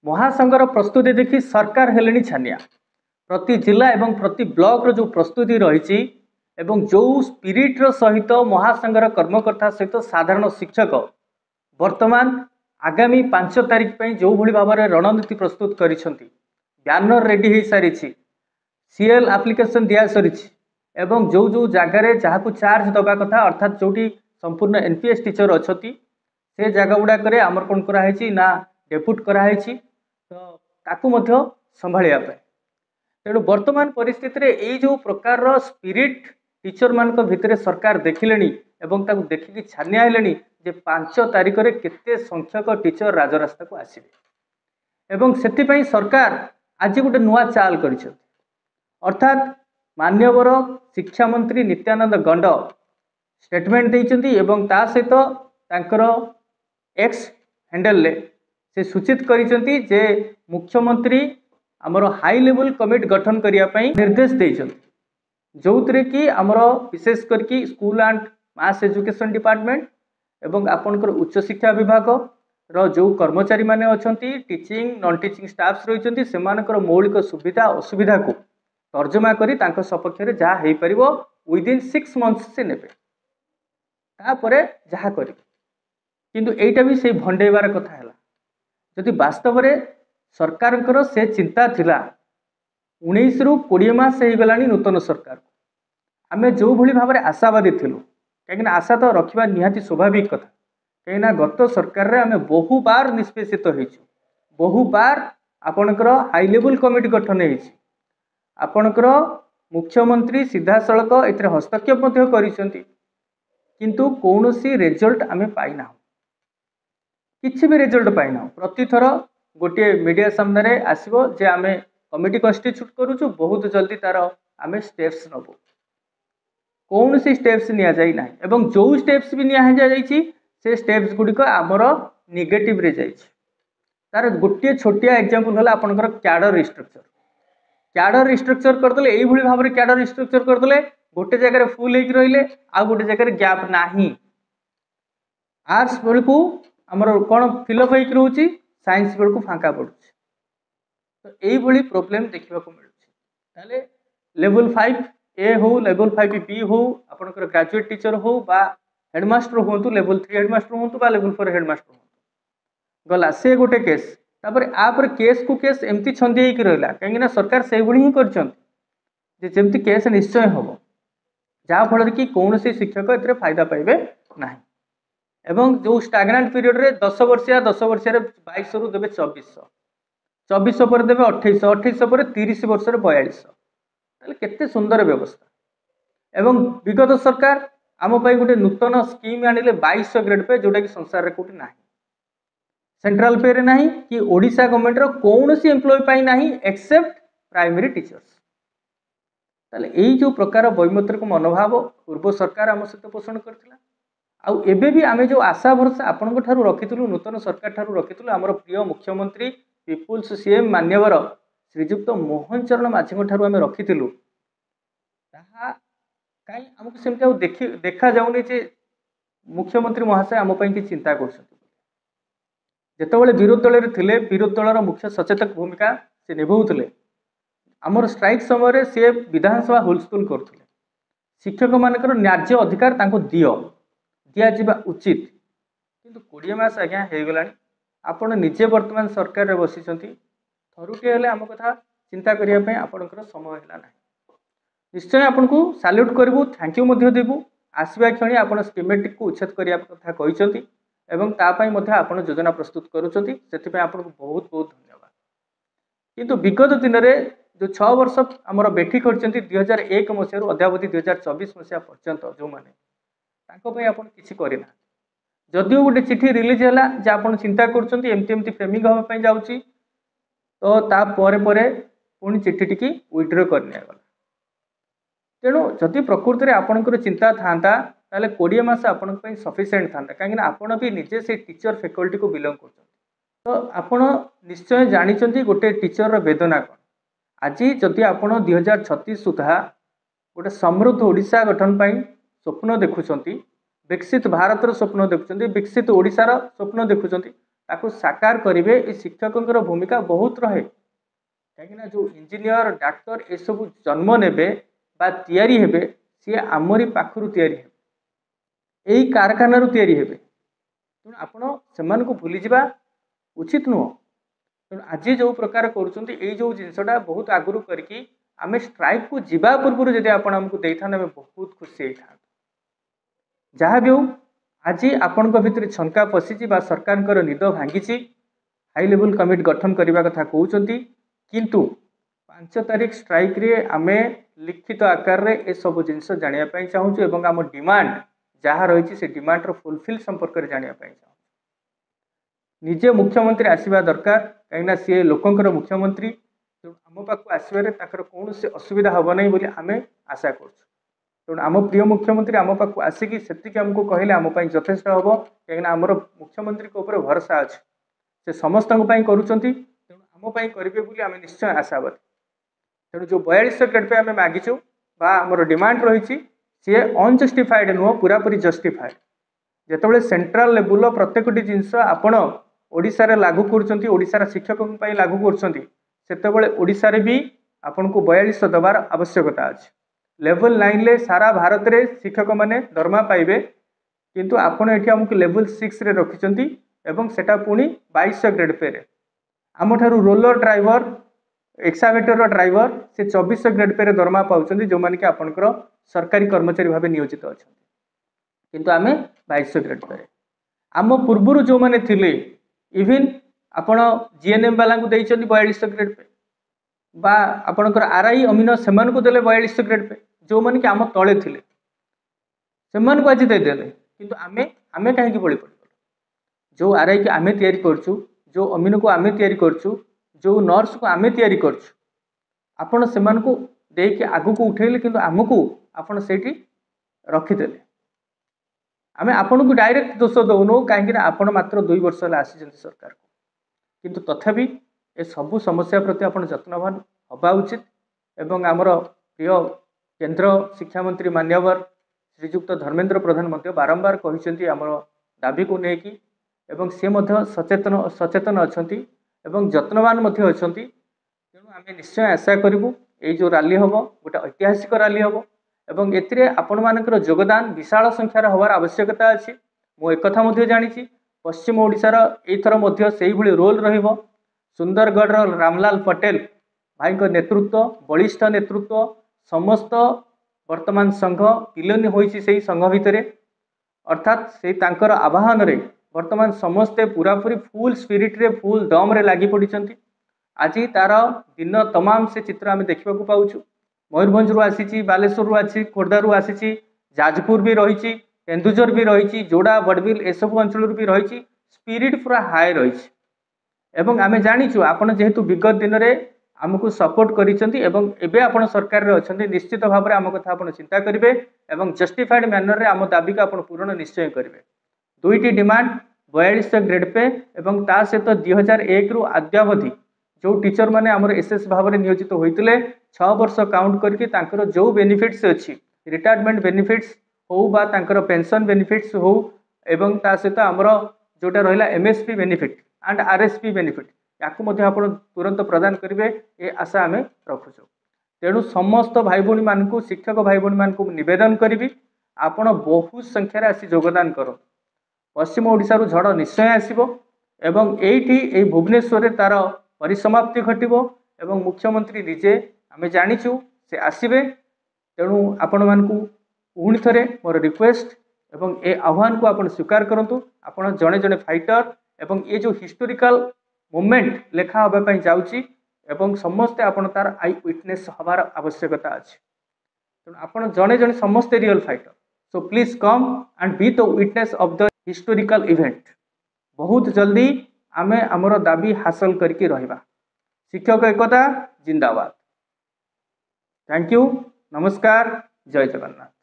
महासंघर प्रस्तुति देखि सरकार हेलेनी छानिया। प्रति जिला एवं प्रति ब्लॉक रो जो प्रस्तुति रही एवं जो स्पिरिट सहित महासंघर कर्मकर्ता सहित साधारण शिक्षक वर्तमान आगामी 5 तारिख पर जो भली भाव में रणनीति प्रस्तुत करिसेंती, बैनर रेडी हो सारी, सीएल एप्लिकेशन दिया सरी एवं जो जो जगार जहाँ चार्ज दबा कथा अर्थात जो संपूर्ण एनपीएस टीचर अच्छा से जगह गुड़ाक आमर कौन कराई ना डेपुट कराई तो ताकू संभालिया तेणु वर्तमान परिस्थिति रे यही जो प्रकार स्पिरिट टीचर मान भितर सरकार देखिले एवं ताकू देखिकी छानिया हेलेनी जे 5 तारिख रे केते संख्यक टीचर राजरास्ता को आसिबे एवं सेतिपई सरकार आज गोटे नुआ चाल करिसेंती। अर्थात मान्यवर शिक्षा मंत्री नित्यानंद गंड स्टेटमेंट देइचंती एवं ता सहित तांकर एक्स हैंडल ले से सूचित करिसेंती जे मुख्यमंत्री आमर हाई लेवल कमिटी गठन करिया पई निर्देश देइचंती, जोतरे कि आमर विशेष करके school and mass education department एवं आपनकर उच्च शिक्षा विभाग रो जो कर्मचारी माने अछंती टीचिंग नॉन टीचिंग स्टाफ्स रहिचंती सेमानकर मौलिक सुविधा असुविधा को तर्जमा करी तांको सपक्ष रे जा हेई परिबो विदिन 6 मंथ्स से नेबे तापरे जहा करिबे। किंतु एटा भी से भंडेबार कथा हैला जदि वास्तव रे सरकारकर से चिंता थिला 19 रु 20 मास हो गलानी नूतन सरकार को आमे जो भली भाव में आशावादी थिलु कहीं आशा तो रखा निहाती स्वाभाविक कथा कहीं गत सरकार रे आमे बहु बार निष्पेषित होइछु, बहु बार आपणकर हाई लेवल कमिटी गठन होइछि, आपणकर मुख्यमंत्री सीधा सड़क एथरे हस्तक्षेप मध्य करिसेंती किंतु कौनसी रिजल्ट आमे पाइना, किछि भी रिजल्ट पाइना। प्रति थर गोटे मीडिया सामने रे आसीबो जे आमे कमिटी कन्स्टिट्यूट करूछु बहुत जल्दी तार आमे स्टेप्स नबो, कौन सी स्टेप्स निया जाई ना एवं जो स्टेप्स भी निया जाइछि से स्टेप्स गुडिक आमर नेगेटिव रे जाइछि। तार गोटे छोटिया एग्जांपल होला आपनकर कैडर रिस्ट्रक्चर, कैडर रिस्ट्रक्चर करदले एई भली भाबरे कैडर रिस्ट्रक्चर करदले गोटे जगह फुल हेक रहिले आ गोटे जगह गैप नाही। आर्ट्स बेलकू आमर कौन फिलअप हेक रहउछि, साइंस बेलकू फांका पड़ुछि, तो यही भली प्रोब्लेम देखा मिलूँ। लेवल 5 ए हो लेवल 5 बी हो आपनकर ग्रेजुएट टीचर हो बा हेडमास्टर हूँ, लेवल 3 हेडमास्टर हूँ बा लेवल 4 हेडमास्टर हूँ गला से गोटे केस तापर आपर केस को केस एमती छंदी होकर रहा कहीं सरकार से ही करमती केस निश्चय हम जहाँफल कि कौन सी शिक्षक ए फायदा पाइबे ना एवं जो स्टाग्नांट पीरियड रे 10 वर्षिया 22 रु देवे 2400 पर देवे 2800 पर 30 वर्ष 4200 केते सुंदर व्यवस्था। एवं विगत सरकार आम गोटे नूतन स्कीम आनिले 2200 ग्रेड पे जोटा कि संसार रे कोटी नाही, सेंट्रल पे रे नाही कि ओडिशा गवर्नमेंट रो कौन सी एम्प्लॉय पाई नाही एक्सेप्ट प्राइमरी टीचर्स। ताले एई जो प्रकार वैमत्रिक मनोभाव पूर्व सरकार आम सहित पोषण करथिला आउ एबे भी आमे जो आशा भरसा आपनक ठारू रखितलु नूतन सरकार ठारू रखितलु हमर प्रिय मुख्यमंत्री पीपुल्स सीएम मान्यवर श्रीजुक्त मोहन चरण माझी ठारू आमे रखितलु ताहा काई हमको सेमते देखा जाउनी जे मुख्यमंत्री महाशय आम पई कि चिंता करछथि। जेतेबेले विरोधी दल रे थिले विरोधी दलर मुख्य सचेतक भूमिका से निभाउथिले आमर स्ट्राइक समय से विधानसभा हुलस्थुल करथिले शिक्षक मानकर न्याय्य अधिकार तांको दिया जिबा उचित किंतु 20 मास आज्ञा हो गलानी आपण निजे वर्तमान सरकार रे बसिचंती थरुटे हेले आम कथा चिंता करिया पय आपनकर समय हैला ना। निश्चय आपको साल्यूट करूँ, थैंक यू मध्य देबू आसवा क्षणी आप स्कीमेटिक को उच्छेद करने कथा कहते एवं तापाई मध्य आपण योजना प्रस्तुत करुँच से आपको बहुत बहुत धन्यवाद। किंतु विगत दिन में जो 6 वर्ष आमर बेठी कर 2001 मसीह अद्यावधि 2024 मसीहा पर्यंत जो मैंने आप करना जदिव गोटे चिठी रिलीज है आप चिंता करमती फ्रेमिंग हाँपाई जाऊँगी तो तापर पुणी चिठी टी विड्र करगला। तेणु जदि प्रकृति में आपंकर चिंता था 20 मास आपण सफिसीयंट था कहीं आपण भी निजे से टीचर फैकल्टी को बिलंग कर तो आपण निश्चय जानते गोटे टीचर वेदना कौन। आज जदि आप 2036 सुधा गोटे समृद्ध ओडिशा गठन पर स्वप्न देखुं, विकसित भारतर स्वप्न देखुं, विकसित ओडिशार स्वप्न देखुं ताकू साकार करेंगे ये शिक्षकों भूमिका बहुत रहे कहीं जो इंजीनियर डाक्तर ये सब जन्म ने तैयारी हेबे सी आमरी पाखु तैयारी हेबे यही कारखाना तैयारी हेबे तेणु आपण से भूली जा उचित नुह तेणु आज जो प्रकार कर जो जिनसटा बहुत आगुरी करके आम स्ट्राइक को जीवा पूर्व जब आप आमको दे था बहुत खुशी था जहाँ भी हो आज आपण भितर छंका पशिची सरकार निद भांगी हाई लेवल कमिटी गठन करने कथा कहते किंतु 5 तारीख स्ट्राइक रे आमे लिखित आकार रे ए सब जिनस जानिया चाहूँ एवं आम डिमांड जहाँ रही से डिमांड फुलफिल संपर्क में जानिया चाहूँ निजे मुख्यमंत्री आसवा दरकार कहीं सी लोकंर मुख्यमंत्री आम पाक आसवे कौन से असुविधा हम नहीं बोली आम आशा कर आम प्रिय मुख्यमंत्री आम पाक आसिकी से आमको कहले आम यथेष्ट हम कहीं आमर मुख्यमंत्री भरोसा अच्छे से समस्त आमपाई करेंगे बोली आम निश्चय आशावादी तेणु जो 4200 ग्रेड पे आम मागिचु आमर डिमांड रही सी अनजस्टिफाइड नुह पूरापूरी जस्टिफाइड जिते सेंट्रल लेवल प्रत्येक जिनस आपण ओडिशा लागू कर शिक्षकों लागू कर भी आपन को 4200 दबार आवश्यकता अच्छे लेवल 9 ले सारा भारत रे शिक्षक माने दरमा पाइबे किंतु आपण एठी हमको लेवल 6 रे रखिचंती एवं सेटा पुणी 2200 ग्रेड पे रे आम ठारू रोलर ड्राइवर एक्सावेटर ड्राइवर से 2400 ग्रेड पे दरमा पाँच जो मैंने कि आपंकर सरकारी कर्मचारी भाव नियोजित अच्छा किंतु आम 2200 ग्रेड पे आम पूर्वर जो मैंने थिले इवन आपण जीएनएम वाला 4200 ग्रेड पे बा आपणकर आरआई अमीन से देले 4200 ग्रेड पे जो मैंने कि आम तले थिले से आज देदेले किंतु आमे आमे कहीं बड़ी पड़ जो आरआई की आमे तैयारी करछु जो अमीन को आमे तैयारी करछु जो नर्स को आमे तैयारी करछु आपण से देके आगु को उठेले किंतु आमको आपण सेठी रखिदेले आमे आपण को डायरेक्ट दोष दौनु कहीं आपण मात्र 2 वर्ष आसी सरकार को किंतु तथापि ए सबु समस्या प्रति आपण जत्नवान हवा उचित एवं आमर प्रिय केंद्र शिक्षा मंत्री मान्यवर श्रीजुक्त धर्मेंद्र प्रधान बारंबार कहते आमर दाबी को लेकिन एवं सी सचेतन अच्छा एवं जत्नवान अच्छा तेणु आम निश्चय आशा करूँ ये जो रैली हम गोटे ऐतिहासिक रैली हम एवं एथिरे आपण मानकर योगदान विशाल संख्यार हबार आवश्यकता अच्छी मु एक जानी पश्चिम ओडिशार एथर से ही रोल रहिबो सुंदरगढ़ रामलाल पटेल भाई नेतृत्व बलिष्ठ नेतृत्व समस्त वर्तमान संघ विलीन होइछि सेही संघ भितर अर्थात से तांकर आह्वान रे वर्तमान समस्ते पूरापूरी फुल स्पिरिट रे फुल दम रे लागी पड़िछंती आज तार दिन तमाम से चित्र आम देखा पाऊँ मयूरभंज रु आसी बालेश्वर रु आसी खोर्धा रु आसी जाजपुर भी रही केन्दुझर भी रही जोड़ा बड़बिल एसबू अंचल भी रही स्पिरिट पूरा हाई रही एवं आम जाचु आपड़ जेहेतु विगत दिन में आमको सपोर्ट करें आप सरकार रे अच्छा निश्चित भाव में आम कथा आप चिंता करेंगे और जस्टिफाइड मैनर रे आम दाबी को आप पूरण निश्चय करेंगे दुईटी डिमांड 4200 ग्रेड पे एवं ता सहित 2001 रु अद्यावधि जो टीचर माने आमर एसएस भाव में नियोजित होते 6 वर्ष काउंट करके जो बेनिफिट्स अच्छी रिटायरमेंट बेनिफिट्स हो बा तांकर पेंशन बेनिफिट्स हो एवं ता सहित आमर जोटा रहा MSP benefit and RSP benefit या तुरंत प्रदान करेंगे ये आशा आम रखुचु तेणु समस्त भाई भौणी मानू शिक्षक भाई भौणी मानू निवेदन करी आपण बहुत संख्यार आसी योगदान कर पश्चिम ओडिशा झड़ निश्चय आसब एवं ये भुवनेश्वर तार परिसमाप्ति घटव एवं मुख्यमंत्री निजे आम जाचु से आसबे तेणु आपण मानू पुणी थे मोर रिक्वेस्ट एवं ए आह्वान को आपण स्वीकार करूँ आपण जड़े जड़े फाइटर एवं ये जो हिस्टोरिकल मोमेंट लेखा हाँपाई जाऊँगी एवं समस्ते आपण तार आई विटनेस हबार आवश्यकता अच्छे तेणु आपण जड़े जड़े समस्ते real fighter so please come and be the witness of the historical event बहुत जल्दी आमे आमर दाबी हासिल करके रहिबा शिक्षक एकता जिंदाबाद थैंक यू नमस्कार जय जगन्नाथ।